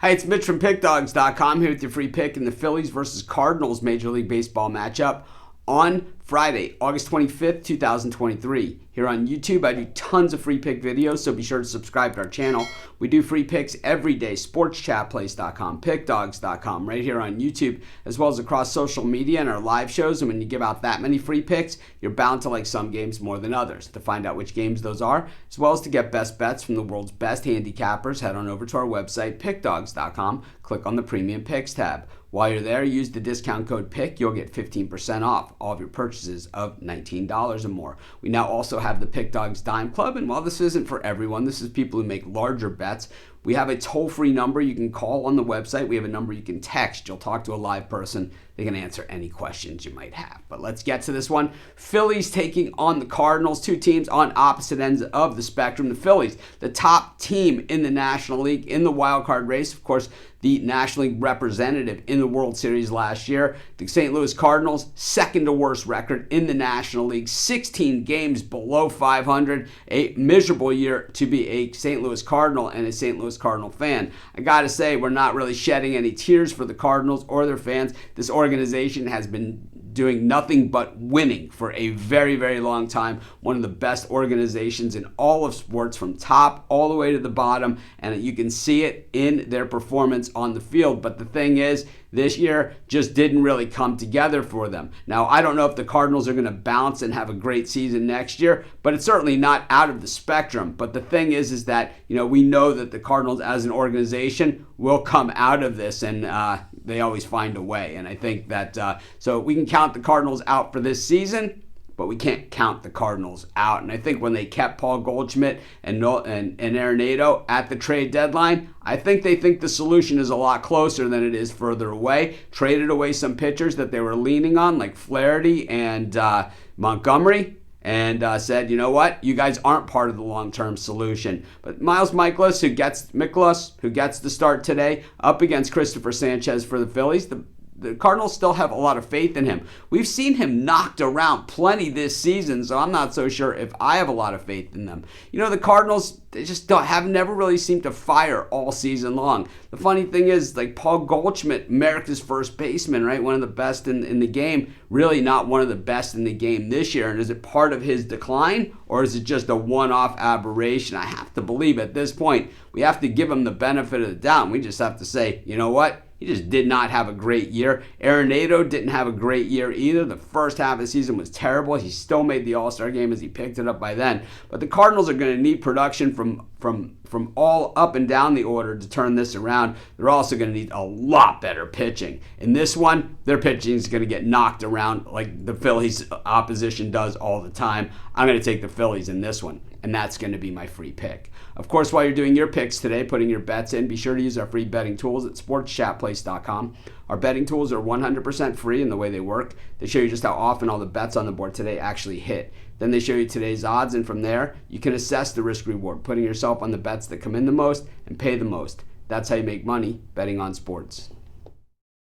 Hi, it's Mitch from Pickdawgz.com here with your free pick in the Phillies versus Cardinals Major League Baseball matchup on Friday, August 25th, 2023. Here on YouTube, I do tons of free pick videos, so be sure to subscribe to our channel. We do free picks every day, sportschatplace.com, pickdawgz.com, right here on YouTube, as well as across social media and our live shows. And when you give out that many free picks, you're bound to like some games more than others. To find out which games those are, as well as to get best bets from the world's best handicappers, head on over to our website, pickdawgz.com, click on the Premium Picks tab. While you're there, use the discount code PICK. You'll get 15% off all of your purchases of $19 or more. We now also have the Pick Dawgz Dime Club, and while this isn't for everyone, this is people who make larger bets. We have a toll-free number you can call on the website. We have a number you can text. You'll talk to a live person. They can answer any questions you might have. But let's get to this one. Phillies taking on the Cardinals, two teams on opposite ends of the spectrum. The Phillies, the top team in the National League in the wild card race. Of course, the National League representative in the World Series last year. The St. Louis Cardinals, second to worst record in the National League, 16 games below 500. A miserable year to be a St. Louis Cardinal and a St. Louis Cardinal fan. I gotta say, we're not really shedding any tears for the Cardinals or their fans. This organization has been doing nothing but winning for a very, very long time. One of the best organizations in all of sports, from top all the way to the bottom, and you can see it in their performance on the field. But the thing is, this year just didn't really come together for them. Now, I don't know if the Cardinals are going to bounce and have a great season next year, but it's certainly not out of the spectrum. But the thing is that, we know that the Cardinals as an organization will come out of this, and they always find a way. And I think that, so we can count the Cardinals out for this season, but we can't count the Cardinals out. And I think when they kept Paul Goldschmidt and Arenado at the trade deadline, I think they think the solution is a lot closer than it is further away. Traded away some pitchers that they were leaning on, like Flaherty and Montgomery, and said, you know what, you guys aren't part of the long-term solution. But Miles Mikolas, who gets the start today, up against Christopher Sanchez for the Phillies. The Cardinals still have a lot of faith in him. We've seen him knocked around plenty this season, so I'm not so sure if I have a lot of faith in them. The Cardinals, they just have never really seemed to fire all season long. The funny thing is, like Paul Goldschmidt, America's first baseman, right? One of the best in the game, really not one of the best in the game this year. And is it part of his decline, or is it just a one-off aberration? I have to believe at this point, we have to give him the benefit of the doubt. We just have to say, you know what? He just did not have a great year. Arenado didn't have a great year either. The first half of the season was terrible. He still made the All-Star game as he picked it up by then. But the Cardinals are going to need production from all up and down the order to turn this around. They're also going to need a lot better pitching. In this one, their pitching is going to get knocked around like the Phillies opposition does all the time. I'm going to take the Phillies in this one, and that's going to be my free pick. Of course, while you're doing your picks today, putting your bets in, be sure to use our free betting tools at sportschatplace.com. Our betting tools are 100% free in the way they work. They show you just how often all the bets on the board today actually hit. Then they show you today's odds, and from there, you can assess the risk-reward, putting yourself on the bets that come in the most and pay the most. That's how you make money betting on sports.